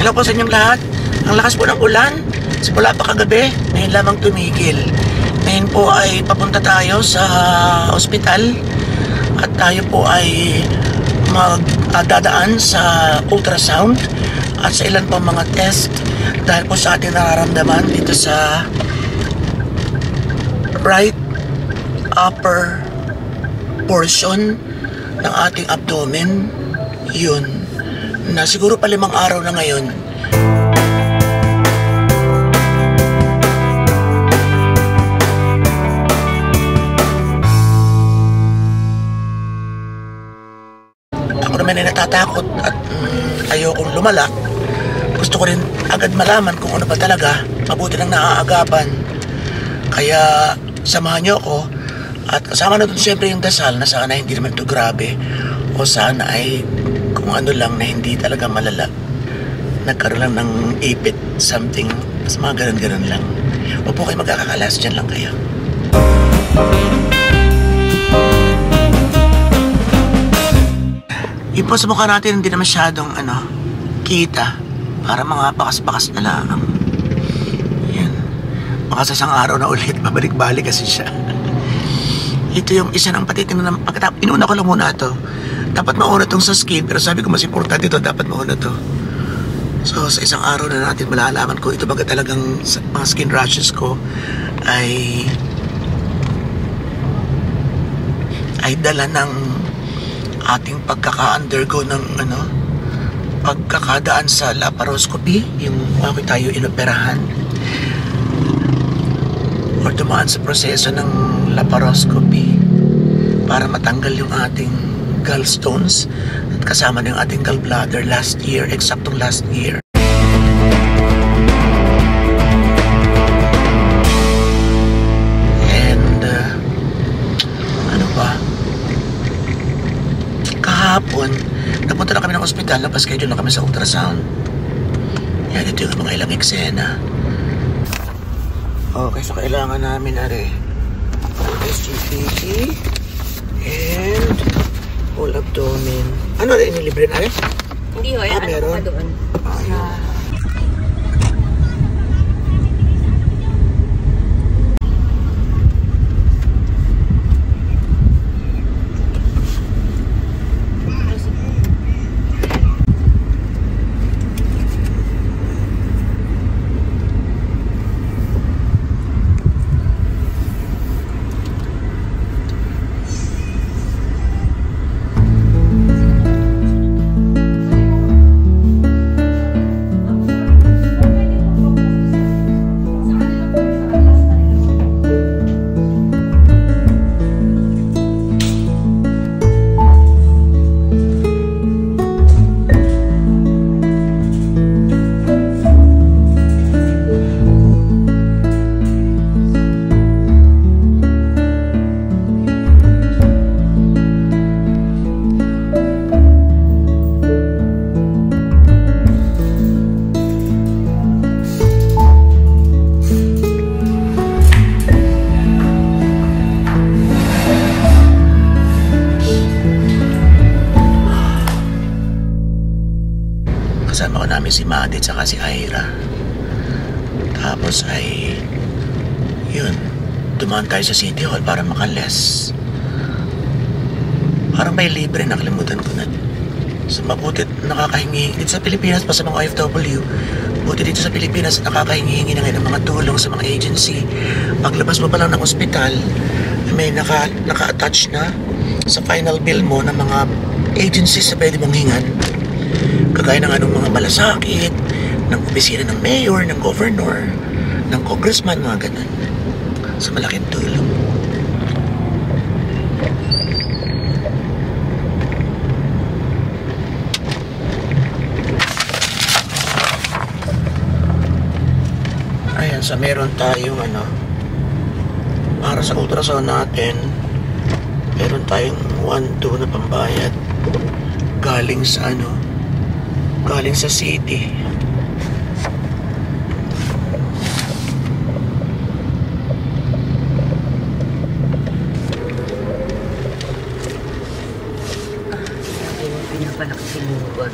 Hello po sa inyong lahat. Ang lakas po ng ulan. Simula pa kagabi, ngayon lamang tumigil. Ngayon po ay papunta tayo sa ospital at tayo po ay magdadaan sa ultrasound at sa ilan pang mga test dahil po sa ating nararamdaman dito sa right upper portion ng ating abdomen. Yun, na siguro pa 5 araw na ngayon. Ako naman ay natatakot at ayokong lumala. Gusto ko rin agad malaman kung ano ba talaga. Mabuti nang naaagapan. Kaya samahan niyo ako at kasama na doon siyempre yung dasal na sana hindi naman ito grabe o sana ay kung ano lang na hindi talaga malala. Nagkaroon lang ng ipit, something, mas mga ganun-ganun lang. Huwag po kayo magkakakalas, dyan lang kayo. Yung po sa mukha natin hindi na masyadong kita. Para mga bakas-bakas na lang. Yan. Baka sa isang araw na ulit, babalik-balik kasi siya. Ito yung isa ng patitingnan ng pagkatapos. Inuna ko lang muna ito. Dapat mauna itong sa skin, pero sabi ko mas importante ito, dapat mauna ito. So sa isang araw na natin malalaman ko ito baga talagang mga skin rashes ko ay dala ng ating pagkaka-undergo ng pagkakadaan sa laparoscopy, yung ako tayo inoperahan or dumaan sa proseso ng laparoscopy para matanggal yung ating gallstones at kasama na yung ating gallbladder last year, eksaktong last year. And ano ba, kahapon napunta na kami ng ospital, napaschedule na kami sa ultrasound. Yan, ito yung mga ilang eksena. Okay, so kailangan namin SGPT and whole abdomen. Ano rin inilibre na rin? Hindi ho, ano meron? pa doon? Kasama ko namin si Madi at si Aira. Tapos ay yun, dumaan tayo sa City Hall para makales. Parang may libre, nakalimutan ko na. So mabuti nakakahingi dito sa Pilipinas pa sa mga OFW. Buti dito sa Pilipinas nakakahingi na ngayon ng mga tulong sa mga agency. Paglabas mo pa lang ng ospital, may naka-attach na sa final bill mo ng mga agencies na pwede mong hingan. Kagaya ng mga malasakit, ng opisina ng mayor, ng governor, ng congressman, mga ganun. So malaking tulong. Ayan, so meron tayong para sa ultrasound natin, meron tayong 1-2 na pambayad galing sa galing sa city. Pinapalaki si Mugor.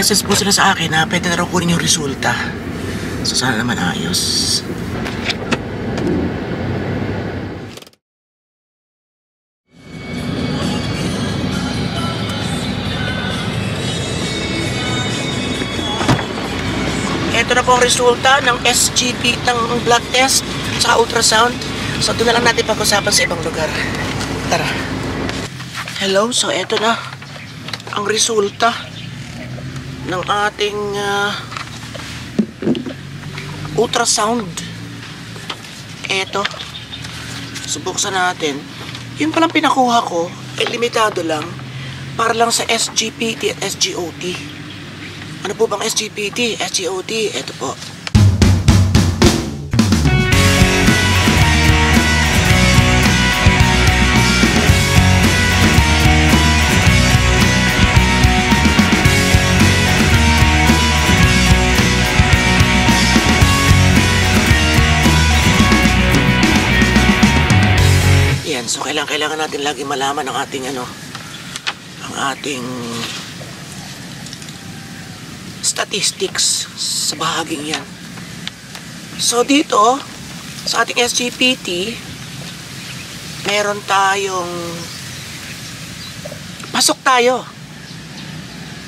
nag-message po sila sa akin na pwede na raw kunin yung resulta. So sana naman ayos. Ito na po ang resulta ng SGP, ng blood test sa ultrasound. So doon na lang natin pag-usapan sa ibang lugar. Tara. Hello, so ito na ang resulta ng ating ultrasound. Eto. Subuksan natin. Yun palang pinakuha ko, limitado lang. Para lang sa SGPT at SGOT. Ano po bang SGPT? SGOT? Eto po. So kailangan natin lagi malaman ang ating ang ating statistics sa bahaging yan. So dito sa ating SGPT meron tayong pasok tayo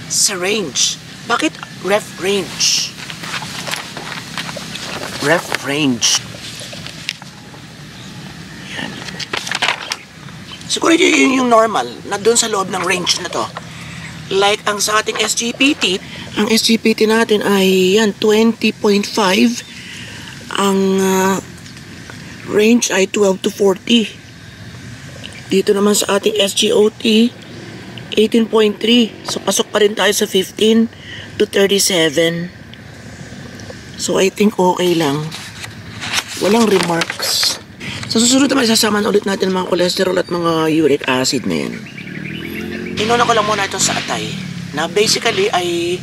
sa range. Bakit ref range? Ref range. Siguro yun yung normal na doon sa loob ng range na to. Like ang sa ating SGPT, ang SGPT natin ay yan 20.5. Ang range ay 12 to 40. Dito naman sa ating SGOT 18.3. So pasok pa rin tayo sa 15 to 37. So I think okay lang. Walang remarks. Sa susunod naman, isasaman ulit natin mga cholesterol at mga uric acid na yan. Inuna ko lang muna ito sa atay, na basically ay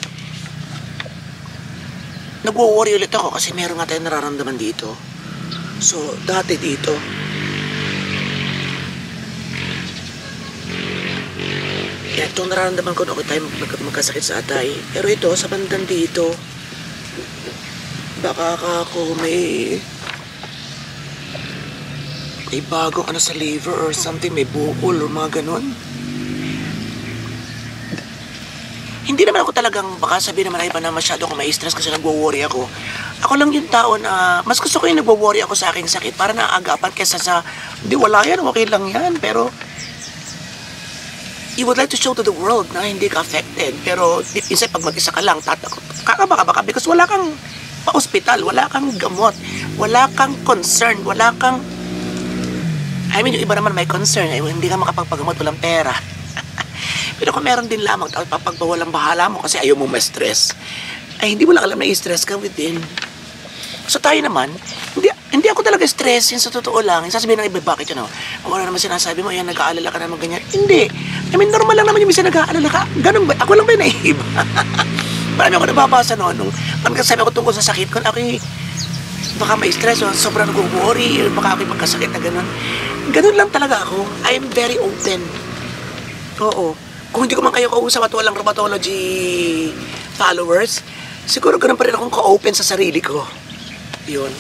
nagwo-worry ulit ako kasi meron nga tayong nararamdaman dito. So, dati dito. Ito nararamdaman ko na ako tayo magkasakit sa atay. Pero ito, sa bandang dito, baka ako may bagong sa liver or something, may bukol or mga ganun. Hindi naman ako talagang, baka sabihin naman ay iba na masyado ako ma-stress kasi nagwo-worry ako. Ako lang yung tao na, mas gusto ko yung nagwo-worry ako sa aking sakit para naaagapan kesa sa, hindi wala yan, okay lang yan. Pero, you would like to show to the world na hindi ka affected. Pero, deep inside, pag mag-isa ka lang, kakabaka because wala kang pa-hospital, wala kang gamot, wala kang concern, wala kang I mean, yung iba naman may concern, hindi ka makapagpagamot, walang pera. Pero kung meron din lamang, papagpawalang bahala mo kasi ayaw mo ma-stress, ay hindi mo lang alam na i-stress ka within. So tayo naman, hindi ako talaga stress, yun sa totoo lang. Sasabihin ng iba, bakit yun? Kung ano naman sinasabi mo, yan, nag-aalala ka naman ganyan. Hindi. I mean, normal lang naman yung isa nag-aalala ka. Ganun ba? Ako lang ba yung naiiba? Marami ako nababasa noon. Nung sabi ko tungkol sa sakit ko, ako baka may stress o sobrang nag-worry, baka ako'y magkasakit na gano'n. Ganun lang talaga ako. I am very open. Oo. Kung hindi ko man kayo kausap at walang rheumatology followers, siguro ganun pa rin akong ka-open sa sarili ko. Yun.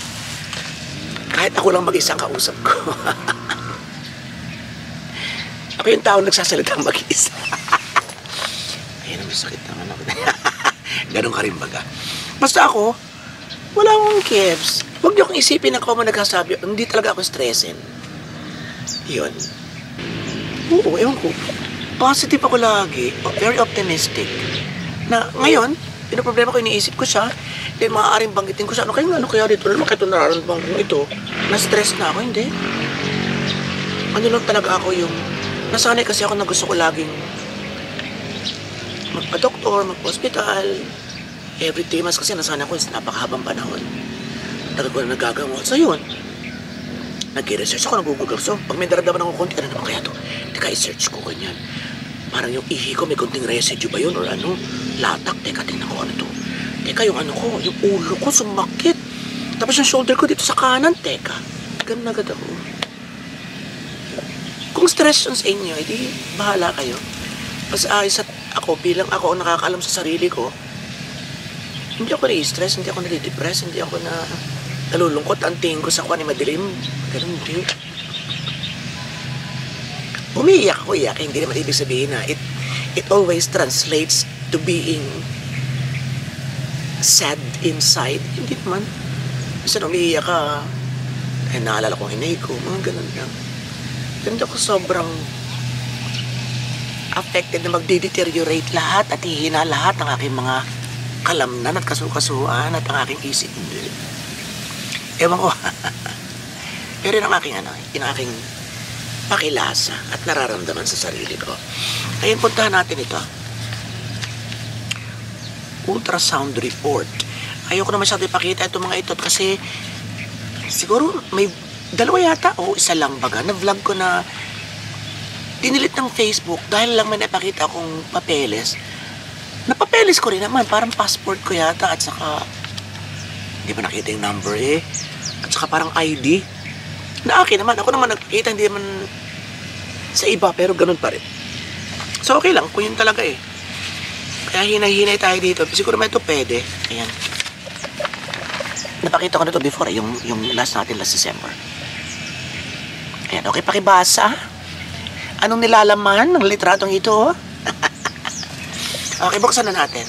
Kahit ako lang mag-isa kausap ko. Ako yung taong nagsasalita mag-isa. Ayun, masakit naman ako. Ganun ka rin baga. Basta ako, wala akong kebs. Huwag niyo akong isipin na ako mo nagsasabi. Hindi talaga ako stressin. Yun. Oo, ewan ko. Positive ako lagi. Very optimistic. Na ngayon, yung problema ko, iniisip ko siya. Then maaaring banggitin ko siya. Ano kaya dito? Ano kaya ito nararamdaman ko ito? Na-stress na ako, hindi. Ano lang talaga ako yung nasanay kasi ako na gusto ko laging magpa-doktor, magpa-hospital. Every 3 months kasi nasanay ko sa napakahabang panahon. Tagal ko na nagagamot. So yun. Nag-research ako, nag-google. So, pag may daramdaman ako konti, ano naman kaya to? Teka, i-search ko ganyan. Parang yung ihi ko, may konting residue ba yun? Or ano? Latak, teka, tingnan ko ano to. Teka, yung ano ko, yung ulo ko, sumakit. Tapos yung shoulder ko dito sa kanan, teka. Ganun agad ako. Kung stress yun sa inyo, edi bahala kayo. Mas ako bilang ako ang nakakaalam sa sarili ko, hindi ako na-stress, hindi ako nadidepress, hindi ako na nalulungkot. Ang tingin ko sa kuwan ay madilim. Ganun, hindi. Umiiyak ako, iyak. Hindi naman ibig sabihin na it always translates to being sad inside. Hindi naman. Minsan umiiyak ka, naalala ko ang inay ko, mga ganun lang. Hindi ako sobrang affected na magde-deteriorate lahat at hihina lahat ng aking mga kalamnan at kasukasuan at ang aking isip. Hindi. Ewan ko. Pero yun ang aking pakilasa at nararamdaman sa sarili ko. Ngayon, puntahan natin ito. Ultrasound report. Ayoko na masyado ipakita itong mga ito kasi siguro may dalawa yata o isa lang baga na vlog ko na dinilit ng Facebook dahil lang may napakita akong papeles. Napapeles ko rin naman, parang passport ko yata at saka hindi pa nakita yung number at saka parang ID na akin naman, ako naman nagkita, hindi naman sa iba pero ganun pa rin. So okay lang kung yun talaga kaya hinay-hinay tayo dito, siguro may ito pwede. Ayan, napakita ko na ito before yung last natin last December. Ayan, okay, pakibasa. Anong nilalaman ng litratong ito? Okay, buksan na natin.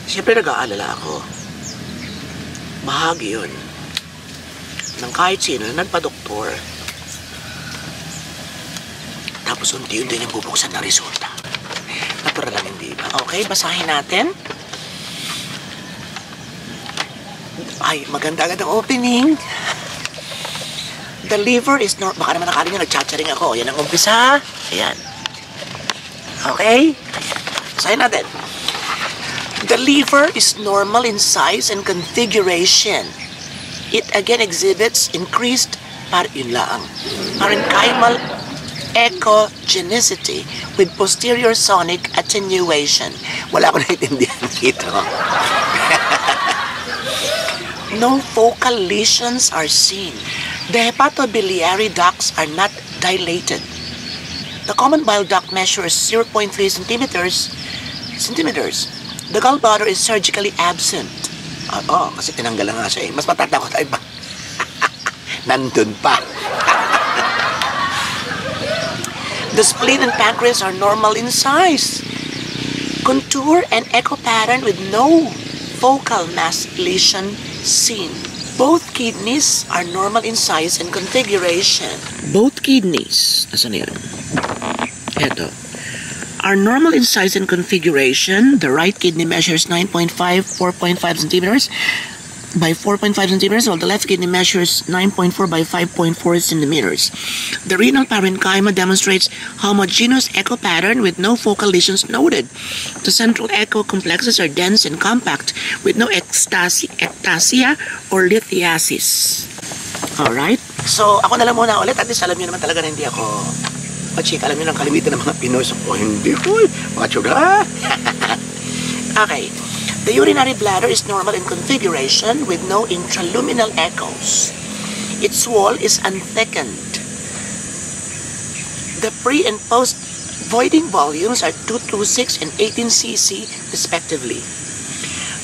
Siyempre nag-aalala ako. Bahagi yun ng kahit sino na nagpa-doktor. Tapos unti-unti niyang bubuksan na resulta. Natural lang, hindi ba? Okay, basahin natin. Ay, maganda agad ang opening. The liver is normal. Baka naman nakala nyo, nagchatcharing ako. Yan ang umpisa. Ayan. Okay? Basahin natin. The liver is normal in size and configuration. It again exhibits increased parenchymal echogenicity with posterior sonic attenuation. Wala ko naiintindihan dito. No focal lesions are seen. The hepatobiliary ducts are not dilated. The common bile duct measures 0.3 centimeters. The gallbladder is surgically absent. Kasi tinanggal nga siya Mas matatakot ay ba? Nandun pa. The spleen and pancreas are normal in size. Contour and echo pattern with no focal mass lesion seen. Both kidneys are normal in size and configuration. Both kidneys, asan yan? Eto. Are normal in size and configuration. The right kidney measures 4.5 centimeters by 4.5 centimeters, while the left kidney measures 9.4 by 5.4 centimeters. The renal parenchyma demonstrates homogeneous echo pattern with no focal lesions noted. The central echo complexes are dense and compact with no ectasia or lithiasis. Alright? So, ako na lang muna ulit. At least alam niyo naman talaga na hindi ako pachik. Alam niyo lang kalimitan ng mga Pinoy. So, hindi ko. Machuga. Okay. The urinary bladder is normal in configuration with no intraluminal echoes. Its wall is unthickened. The pre and post voiding volumes are 226 and 18 cc respectively.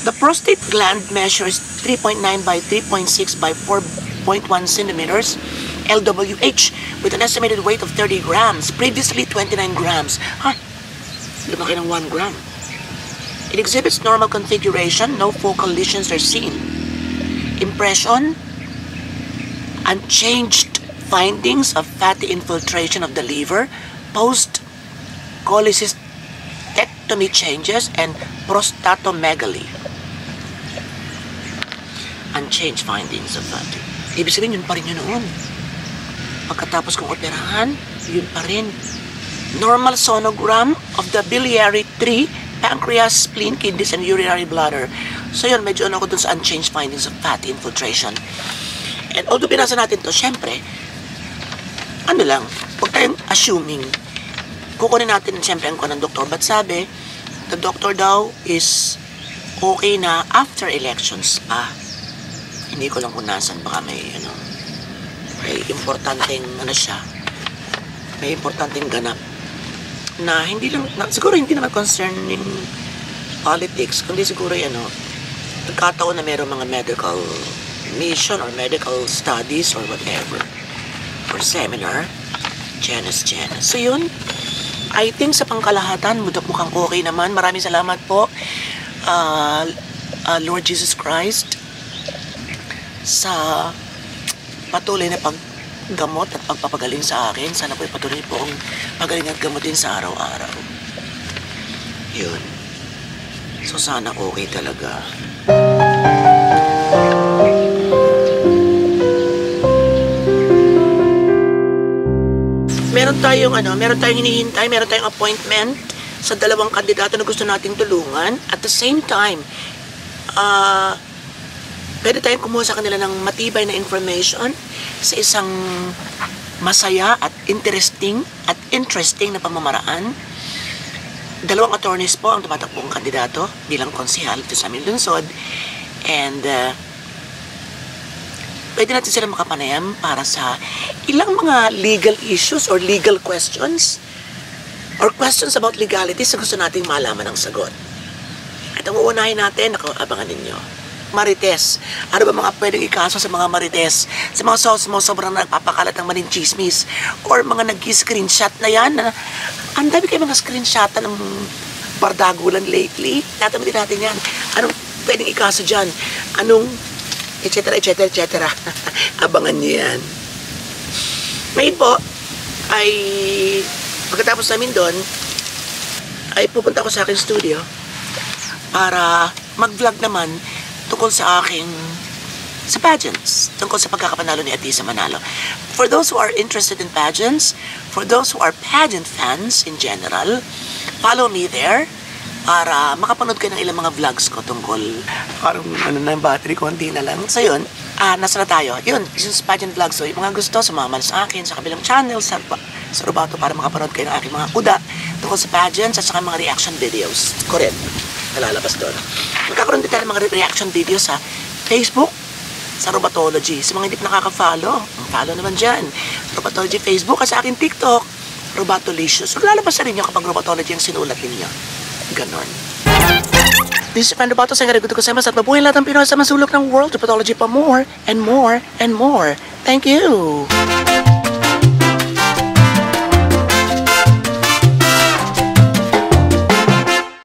The prostate gland measures 3.9 by 3.6 by 4.1 centimeters LWH with an estimated weight of 30 grams, previously 29 grams. Lumaki ng 1 gram. It exhibits normal configuration, no focal lesions are seen. Impression, unchanged findings of fatty infiltration of the liver, post-cholecystectomy changes, and prostatomegaly. Unchanged findings of fatty. Ibig sabihin, yun pa rin yun noon. Pagkatapos kong operahan, yun pa rin. Normal sonogram of the biliary tree, pancreas, spleen, kidneys, and urinary bladder. So yun, medyo ano ko dun sa unchanged findings of fatty infiltration. And although binasa natin to, syempre, ano lang, huwag tayong assuming. Kukunin natin syempre ang ng doktor. But sabi, the doctor daw is okay na after elections pa. Hindi ko lang kung nasan, baka may, may importanteng, siya, may importanteng ganap na hindi lang, siguro hindi naman concerning politics, kundi siguro nagkataon na mayroong mga medical mission or medical studies or whatever or seminar. Janice. So yun, I think sa pangkalahatan, mukhang okay naman. Maraming salamat po, Lord Jesus Christ, sa patuloy na paggamot at pagpapagaling sa akin. Sana po patuloy po ang pagaling at gamutin sa araw-araw. Yun. So sana okay talaga. Meron tayong hinihintay, meron tayong appointment sa dalawang kandidato na gusto nating tulungan. At the same time, pwede tayong kumuha sa kanila ng matibay na information sa isang masaya at interesting na pamamaraan. Dalawang attorneys po ang tumatakbong kandidato bilang konsehal dito sa aming lungsod. And pwede natin sila makapanayam para sa ilang mga legal issues or legal questions or questions about legalities na gusto nating malaman ang sagot. At ang uunahin natin, abangan ninyo, Marites. Ano ba mga pwedeng ikaso sa mga Marites? Sa mga sobrang nagpapakalat ng maling chismis or mga nag-screenshot na yan. Ang dami kayo mga screenshot ng bardagulan lately. Natin natin yan. Anong pwedeng ikaso dyan? Anong etc. Abangan niyo yan. Ngayon po, ay pagkatapos namin doon, ay pupunta ako sa aking studio para mag-vlog naman tungkol sa pageants, tungkol sa pagkakapanalo ni Atisa Manalo. For those who are interested in pageants, for those who are pageant fans in general, follow me there para makapanood kayo ng ilang mga vlogs ko tungkol parang na yung battery, konti na lang. So yun, nasa na tayo. Yun, yung pageant vlogs. So yung mga gusto, sumama sa akin sa kabilang channel sa Robato para makapanood kayo ng aking mga kuda tungkol sa pageants at saka mga reaction videos. Correct. Nalalabas doon. Magkakaroon din tayo ng mga reaction videos sa Facebook, sa Robatology. Sa mga hindi pa nakaka-follow, follow naman dyan. Robatology Facebook at sa aking TikTok, Robatolicious. So lalabas na rin nyo kapag Robatology ang sinulat ninyo. Ganon. This is Fan Robato sa Gariguto ko sa mas at mabuhay lahat ng Pinoy sa masulok ng world. Robatology pa more and more and more. Thank you!